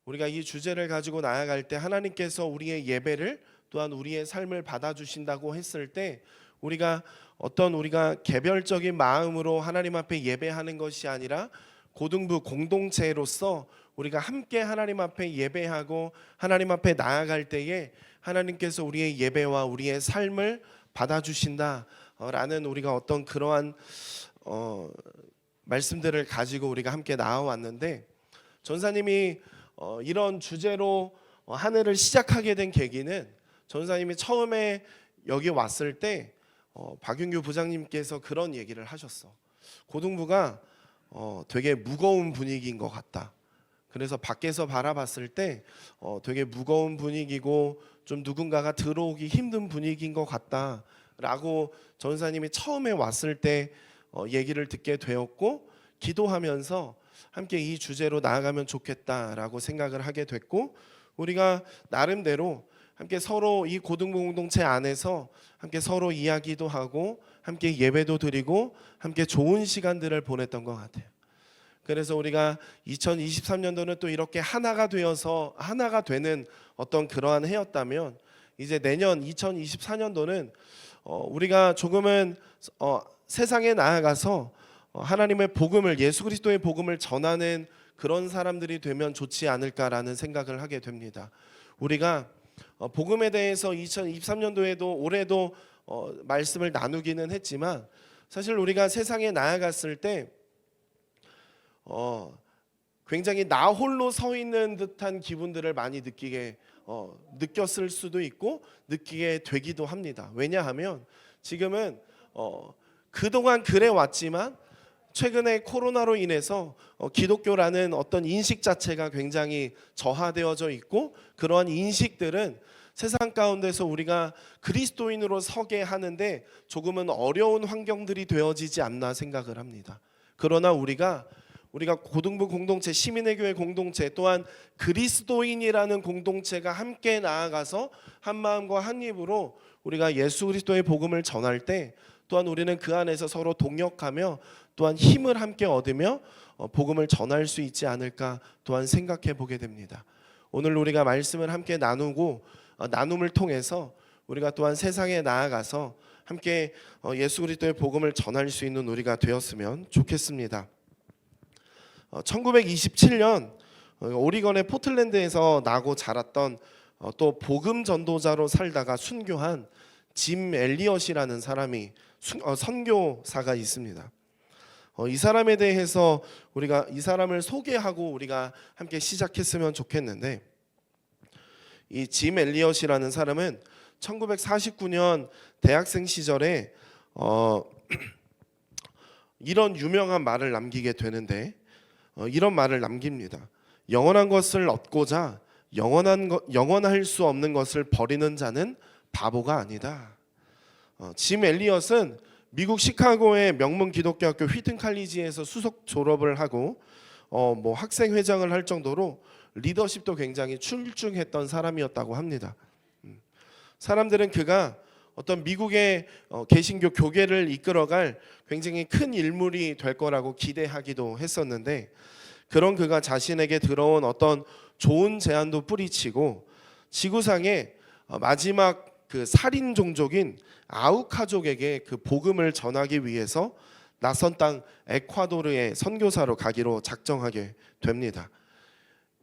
우리가 이 주제를 가지고 나아갈 때 하나님께서 우리의 예배를 또한 우리의 삶을 받아주신다고 했을 때 우리가 개별적인 마음으로 하나님 앞에 예배하는 것이 아니라 고등부 공동체로서 우리가 함께 하나님 앞에 예배하고 하나님 앞에 나아갈 때에 하나님께서 우리의 예배와 우리의 삶을 받아주신다라는 우리가 어떤 그러한 말씀들을 가지고 우리가 함께 나아왔는데, 전사님이 이런 주제로 한 해를 시작하게 된 계기는 전사님이 처음에 여기 왔을 때 박윤규 부장님께서 그런 얘기를 하셨어. 고등부가 되게 무거운 분위기인 것 같다. 그래서 밖에서 바라봤을 때 되게 무거운 분위기고 좀 누군가가 들어오기 힘든 분위기인 것 같다라고 전사님이 처음에 왔을 때 얘기를 듣게 되었고, 기도하면서 함께 이 주제로 나아가면 좋겠다라고 생각을 하게 됐고, 우리가 나름대로 함께 서로 이 고등부 공동체 안에서 함께 서로 이야기도 하고 함께 예배도 드리고 함께 좋은 시간들을 보냈던 것 같아요. 그래서 우리가 2023년도는 또 이렇게 하나가 되어서 하나가 되는 어떤 그러한 해였다면, 이제 내년 2024년도는 우리가 조금은 세상에 나아가서 하나님의 복음을, 예수 그리스도의 복음을 전하는 그런 사람들이 되면 좋지 않을까라는 생각을 하게 됩니다. 우리가 복음에 대해서 2023년도에도 올해도 말씀을 나누기는 했지만, 사실 우리가 세상에 나아갔을 때 굉장히 나 홀로 서 있는 듯한 기분들을 많이 느꼈을 수도 있고 느끼게 되기도 합니다. 왜냐하면 지금은 그동안 그래 왔지만 최근에 코로나로 인해서 기독교라는 어떤 인식 자체가 굉장히 저하되어져 있고, 그러한 인식들은 세상 가운데서 우리가 그리스도인으로 서게 하는데 조금은 어려운 환경들이 되어지지 않나 생각을 합니다. 그러나 우리가 고등부 공동체, 시민의 교회 공동체, 또한 그리스도인이라는 공동체가 함께 나아가서 한 마음과 한 입으로 우리가 예수 그리스도의 복음을 전할 때, 또한 우리는 그 안에서 서로 동역하며 또한 힘을 함께 얻으며 복음을 전할 수 있지 않을까 또한 생각해 보게 됩니다. 오늘 우리가 말씀을 함께 나누고 나눔을 통해서 우리가 또한 세상에 나아가서 함께 예수 그리스도의 복음을 전할 수 있는 우리가 되었으면 좋겠습니다. 1927년 오리건의 포틀랜드에서 나고 자랐던 또 복음 전도자로 살다가 순교한 짐 엘리엇이라는 사람이 선교사가 있습니다. 이 사람에 대해서 우리가 이 사람을 소개하고 우리가 함께 시작했으면 좋겠는데, 이 짐 엘리엇이라는 사람은 1949년 대학생 시절에 이런 유명한 말을 남기게 되는데, 이런 말을 남깁니다. 영원한 것을 얻고자 영원할 수 없는 것을 버리는 자는 바보가 아니다. 짐 엘리엇은 미국 시카고의 명문 기독교학교 휘튼 칼리지에서 수석 졸업을 하고 학생 회장을 할 정도로 리더십도 굉장히 출중했던 사람이었다고 합니다. 사람들은 그가 어떤 미국의 개신교 교계를 이끌어갈 굉장히 큰 인물이 될 거라고 기대하기도 했었는데, 그런 그가 자신에게 들어온 어떤 좋은 제안도 뿌리치고 지구상의 마지막 그 살인 종족인 아우카족에게 그 복음을 전하기 위해서 낯선 땅 에콰도르의 선교사로 가기로 작정하게 됩니다.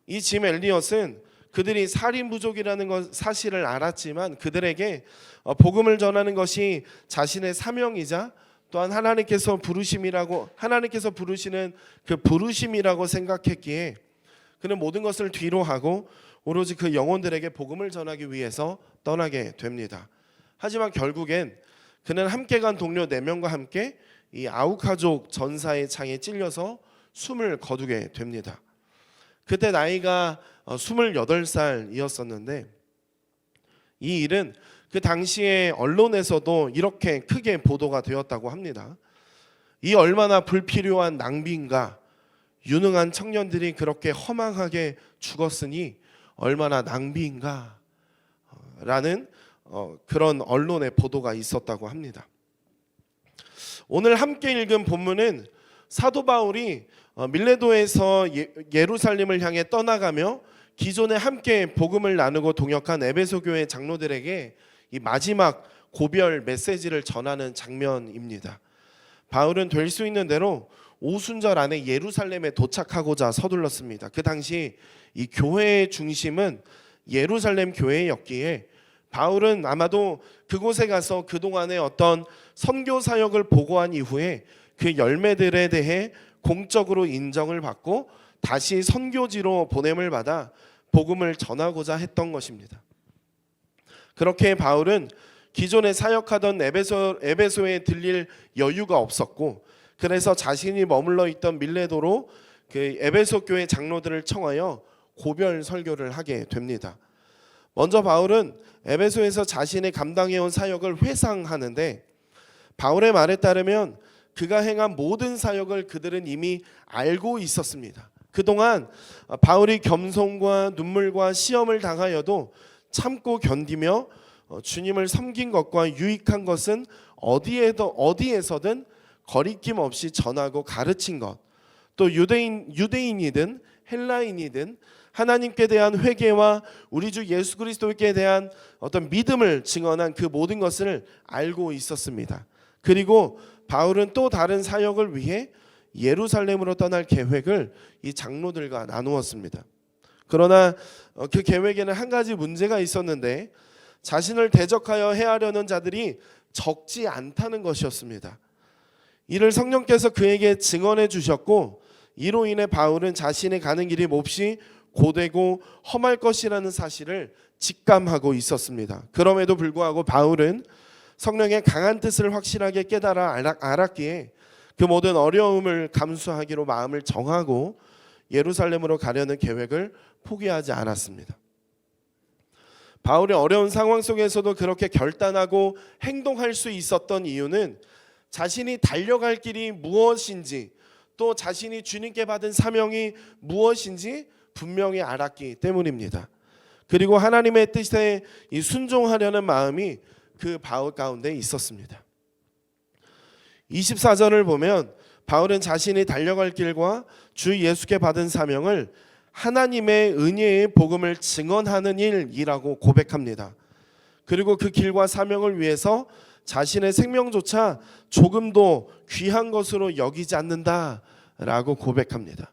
이 짐 엘리엇은 그들이 살인 부족이라는 사실을 알았지만 그들에게 복음을 전하는 것이 자신의 사명이자 또한 하나님께서 부르시는 그 부르심이라고 생각했기에 그는 모든 것을 뒤로 하고 오로지 그 영혼들에게 복음을 전하기 위해서 떠나게 됩니다. 하지만 결국엔 그는 함께 간 동료 4명과 함께 이 아우카족 전사의 창에 찔려서 숨을 거두게 됩니다. 그때 나이가 28살이었었는데, 이 일은 그 당시에 언론에서도 이렇게 크게 보도가 되었다고 합니다. 이 얼마나 불필요한 낭비인가, 유능한 청년들이 그렇게 허망하게 죽었으니 얼마나 낭비인가 라는 그런 언론의 보도가 있었다고 합니다. 오늘 함께 읽은 본문은 사도 바울이 밀레도에서 예루살렘을 향해 떠나가며 기존에 함께 복음을 나누고 동역한 에베소 교회 장로들에게 이 마지막 고별 메시지를 전하는 장면입니다. 바울은 될 수 있는 대로 오순절 안에 예루살렘에 도착하고자 서둘렀습니다. 그 당시 이 교회의 중심은 예루살렘 교회였기에 바울은 아마도 그곳에 가서 그동안의 어떤 선교 사역을 보고한 이후에 그 열매들에 대해 공적으로 인정을 받고 다시 선교지로 보냄을 받아 복음을 전하고자 했던 것입니다. 그렇게 바울은 기존에 사역하던 에베소에 들릴 여유가 없었고, 그래서 자신이 머물러 있던 밀레도로 그 에베소 교회 장로들을 청하여 고별 설교를 하게 됩니다. 먼저 바울은 에베소에서 자신이 감당해온 사역을 회상하는데, 바울의 말에 따르면 그가 행한 모든 사역을 그들은 이미 알고 있었습니다. 그동안 바울이 겸손과 눈물과 시험을 당하여도 참고 견디며 주님을 섬긴 것과 유익한 것은 어디에서든 거리낌 없이 전하고 가르친 것, 또 유대인이든 헬라인이든 하나님께 대한 회개와 우리 주 예수 그리스도께 대한 어떤 믿음을 증언한 그 모든 것을 알고 있었습니다. 그리고 바울은 또 다른 사역을 위해 예루살렘으로 떠날 계획을 이 장로들과 나누었습니다. 그러나 그 계획에는 한 가지 문제가 있었는데, 자신을 대적하여 해하려는 자들이 적지 않다는 것이었습니다. 이를 성령께서 그에게 증언해 주셨고, 이로 인해 바울은 자신이 가는 길이 몹시 고되고 험할 것이라는 사실을 직감하고 있었습니다. 그럼에도 불구하고 바울은 성령의 강한 뜻을 확실하게 깨달아 알았기에 그 모든 어려움을 감수하기로 마음을 정하고 예루살렘으로 가려는 계획을 포기하지 않았습니다. 바울이 어려운 상황 속에서도 그렇게 결단하고 행동할 수 있었던 이유는 자신이 달려갈 길이 무엇인지, 또 자신이 주님께 받은 사명이 무엇인지 분명히 알았기 때문입니다. 그리고 하나님의 뜻에 순종하려는 마음이 그 바울 가운데 있었습니다. 24절을 보면 바울은 자신이 달려갈 길과 주 예수께 받은 사명을 하나님의 은혜의 복음을 증언하는 일이라고 고백합니다. 그리고 그 길과 사명을 위해서 자신의 생명조차 조금도 귀한 것으로 여기지 않는다라고 고백합니다.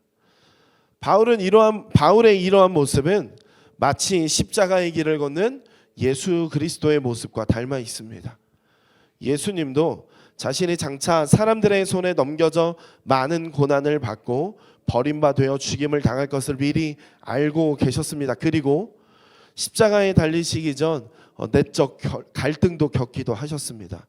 바울의 이러한 모습은 마치 십자가의 길을 걷는 예수 그리스도의 모습과 닮아 있습니다. 예수님도 자신이 장차 사람들의 손에 넘겨져 많은 고난을 받고 버림받아 죽임을 당할 것을 미리 알고 계셨습니다. 그리고 십자가에 달리시기 전 내적 갈등도 겪기도 하셨습니다.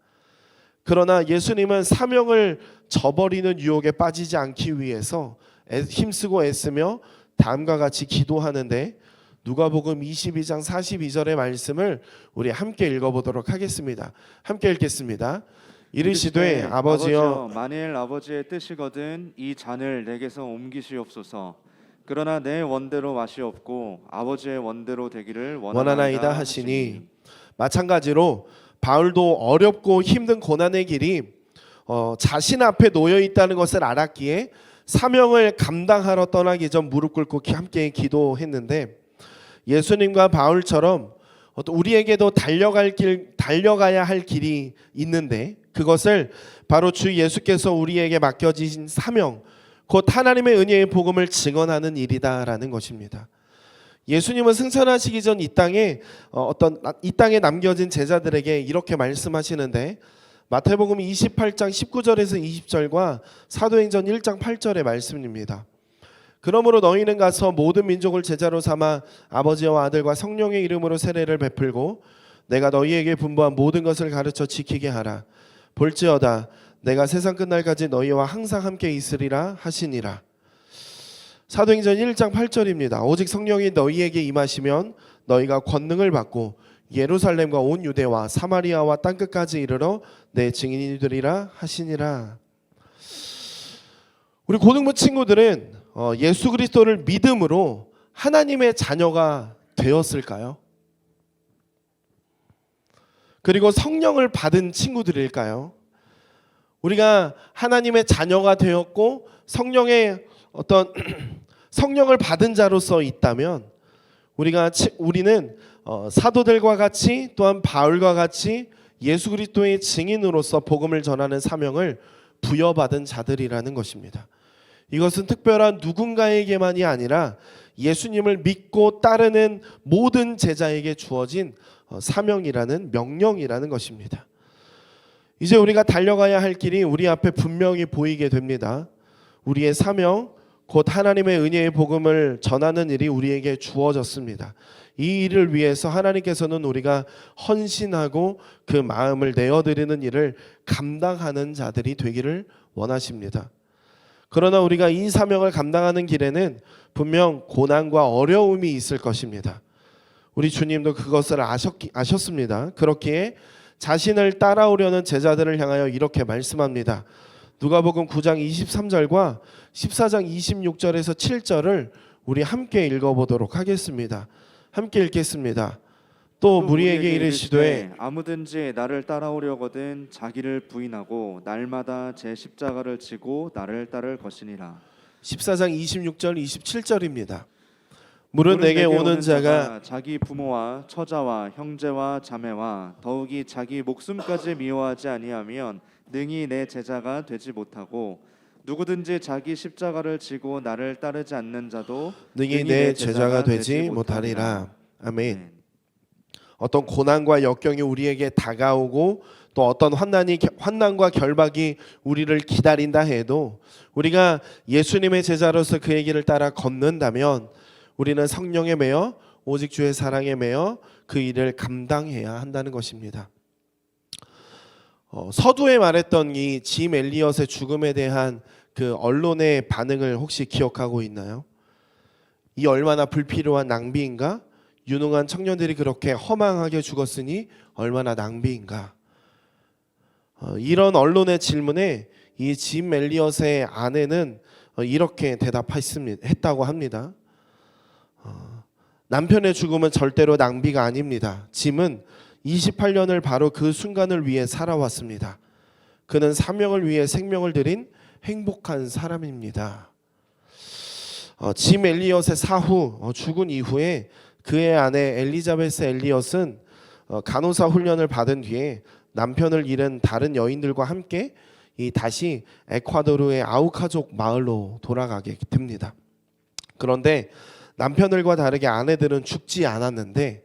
그러나 예수님은 사명을 저버리는 유혹에 빠지지 않기 위해서 힘쓰고 애쓰며 다음과 같이 기도하는데, 누가복음 22장 42절의 말씀을 우리 함께 읽어보도록 하겠습니다. 함께 읽겠습니다. 이르시되 아버지여, 만일 아버지의 뜻이거든 이 잔을 내게서 옮기시옵소서. 그러나 내 원대로 마시옵고 아버지의 원대로 되기를 원하나이다 하시니. 마찬가지로 바울도 어렵고 힘든 고난의 길이 자신 앞에 놓여 있다는 것을 알았기에 사명을 감당하러 떠나기 전 무릎 꿇고 함께 기도했는데, 예수님과 바울처럼 우리에게도 달려가야 할 길이 있는데, 그것을 바로 주 예수께서 우리에게 맡겨진 사명, 곧 하나님의 은혜의 복음을 증언하는 일이다라는 것입니다. 예수님은 승천하시기 전 이 땅에 남겨진 제자들에게 이렇게 말씀하시는데, 마태복음 28장 19절에서 20절과 사도행전 1장 8절의 말씀입니다. 그러므로 너희는 가서 모든 민족을 제자로 삼아 아버지와 아들과 성령의 이름으로 세례를 베풀고 내가 너희에게 분부한 모든 것을 가르쳐 지키게 하라. 볼지어다 내가 세상 끝날까지 너희와 항상 함께 있으리라 하시니라. 사도행전 1장 8절입니다. 오직 성령이 너희에게 임하시면 너희가 권능을 받고 예루살렘과 온 유대와 사마리아와 땅끝까지 이르러 내 증인이 되리라 하시니라. 우리 고등부 친구들은 예수 그리스도를 믿음으로 하나님의 자녀가 되었을까요? 그리고 성령을 받은 친구들일까요? 우리가 하나님의 자녀가 되었고 성령을 받은 자로서 있다면 우리는 사도들과 같이 또한 바울과 같이 예수 그리스도의 증인으로서 복음을 전하는 사명을 부여받은 자들이라는 것입니다. 이것은 특별한 누군가에게만이 아니라 예수님을 믿고 따르는 모든 제자에게 주어진 사명이라는 명령이라는 것입니다. 이제 우리가 달려가야 할 길이 우리 앞에 분명히 보이게 됩니다. 우리의 사명, 곧 하나님의 은혜의 복음을 전하는 일이 우리에게 주어졌습니다. 이 일을 위해서 하나님께서는 우리가 헌신하고 그 마음을 내어드리는 일을 감당하는 자들이 되기를 원하십니다. 그러나 우리가 이 사명을 감당하는 길에는 분명 고난과 어려움이 있을 것입니다. 우리 주님도 그것을 아셨습니다. 그렇기에 자신을 따라오려는 제자들을 향하여 이렇게 말씀합니다. 누가복음 9장 23절과 14장 26절에서 7절을 우리 함께 읽어보도록 하겠습니다. 함께 읽겠습니다. 또 무리에게 이르시되 아무든지 나를 따라오려거든 자기를 부인하고 날마다 제 십자가를 지고 나를 따를 것이니라. 14장 26절 27절입니다. 물은 내게 오는 자가 자기 부모와 처자와 형제와 자매와 더욱이 자기 목숨까지 미워하지 아니하면 능히 내 제자가 되지 못하고 누구든지 자기 십자가를 지고 나를 따르지 않는 자도 능히 내 제자가 되지 못하리라. 아멘. 어떤 고난과 역경이 우리에게 다가오고 또 어떤 환난과 결박이 우리를 기다린다 해도 우리가 예수님의 제자로서 그의 길을 따라 걷는다면 우리는 성령에 매여 오직 주의 사랑에 매여 그 일을 감당해야 한다는 것입니다. 서두에 말했던 이 짐 엘리엇의 죽음에 대한 그 언론의 반응을 혹시 기억하고 있나요? 이 얼마나 불필요한 낭비인가? 유능한 청년들이 그렇게 허망하게 죽었으니 얼마나 낭비인가? 이런 언론의 질문에 이 짐 엘리엇의 아내는 이렇게 대답했다고 합니다. 남편의 죽음은 절대로 낭비가 아닙니다. 짐은 28년을 바로 그 순간을 위해 살아왔습니다. 그는 사명을 위해 생명을 들인 행복한 사람입니다. 짐 엘리엇의 사후 죽은 이후에 그의 아내 엘리자베스 엘리엇은 간호사 훈련을 받은 뒤에 남편을 잃은 다른 여인들과 함께 다시 에콰도르의 아우카족 마을로 돌아가게 됩니다. 그런데 남편들과 다르게 아내들은 죽지 않았는데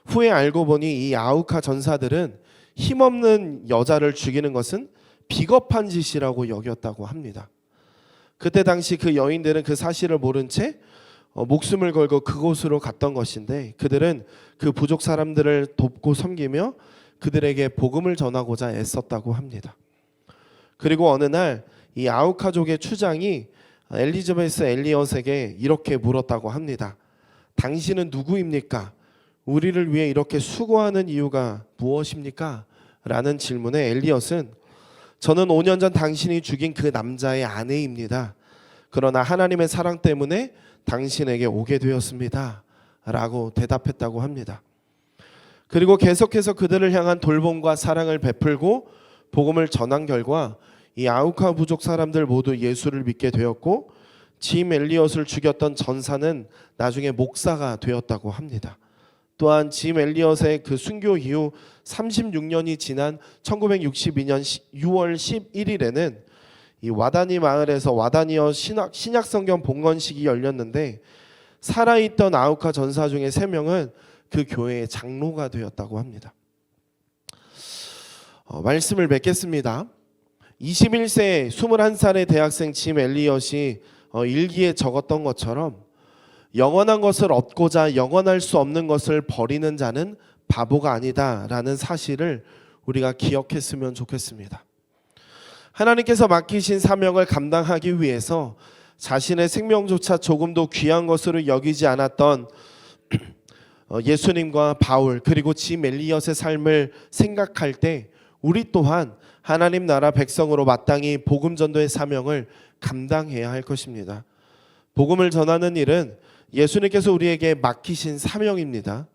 후에 알고 보니 이 아우카 전사들은 힘없는 여자를 죽이는 것은 비겁한 짓이라고 여겼다고 합니다. 그때 당시 그 여인들은 그 사실을 모른 채 목숨을 걸고 그곳으로 갔던 것인데 그들은 그 부족 사람들을 돕고 섬기며 그들에게 복음을 전하고자 애썼다고 합니다. 그리고 어느 날 이 아우카족의 추장이 엘리자베스 엘리엇에게 이렇게 물었다고 합니다. 당신은 누구입니까? 우리를 위해 이렇게 수고하는 이유가 무엇입니까? 라는 질문에 엘리엇은 저는 5년 전 당신이 죽인 그 남자의 아내입니다. 그러나 하나님의 사랑 때문에 당신에게 오게 되었습니다. 라고 대답했다고 합니다. 그리고 계속해서 그들을 향한 돌봄과 사랑을 베풀고 복음을 전한 결과 이 아우카 부족 사람들 모두 예수를 믿게 되었고 짐 엘리엇을 죽였던 전사는 나중에 목사가 되었다고 합니다. 또한 짐 엘리엇의 그 순교 이후 36년이 지난 1962년 6월 11일에는 이 와다니 마을에서 와다니어 신약성경 봉헌식이 열렸는데 살아있던 아우카 전사 중에 3명은 그 교회의 장로가 되었다고 합니다. 말씀을 맺겠습니다. 21세 21살의 대학생 짐 엘리엇이 일기에 적었던 것처럼 영원한 것을 얻고자 영원할 수 없는 것을 버리는 자는 바보가 아니다라는 사실을 우리가 기억했으면 좋겠습니다. 하나님께서 맡기신 사명을 감당하기 위해서 자신의 생명조차 조금도 귀한 것으로 여기지 않았던 예수님과 바울 그리고 짐 엘리엇의 삶을 생각할 때 우리 또한 하나님 나라 백성으로 마땅히 복음 전도의 사명을 감당해야 할 것입니다. 복음을 전하는 일은 예수님께서 우리에게 맡기신 사명입니다.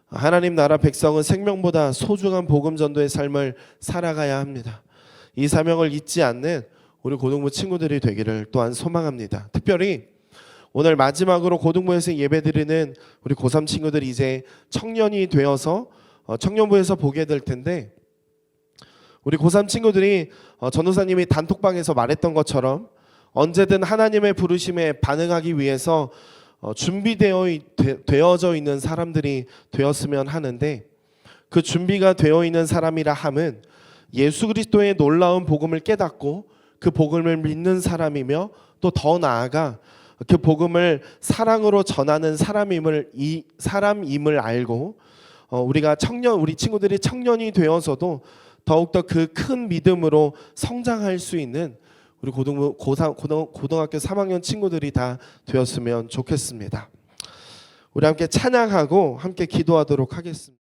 하나님 나라 백성은 생명보다 소중한 복음 전도의 삶을 살아가야 합니다. 이 사명을 잊지 않는 우리 고등부 친구들이 되기를 또한 소망합니다. 특별히 오늘 마지막으로 고등부에서 예배드리는 우리 고3 친구들이 이제 청년이 되어서 청년부에서 보게 될 텐데, 우리 고3 친구들이 전도사님이 단톡방에서 말했던 것처럼 언제든 하나님의 부르심에 반응하기 위해서 되어져 있는 사람들이 되었으면 하는데, 그 준비가 되어 있는 사람이라 함은 예수 그리스도의 놀라운 복음을 깨닫고 그 복음을 믿는 사람이며, 또 더 나아가 그 복음을 사랑으로 전하는 사람임을 알고, 우리 친구들이 청년이 되어서도 더욱더 그 큰 믿음으로 성장할 수 있는 우리 고등학교 3학년 친구들이 다 되었으면 좋겠습니다. 우리 함께 찬양하고 함께 기도하도록 하겠습니다.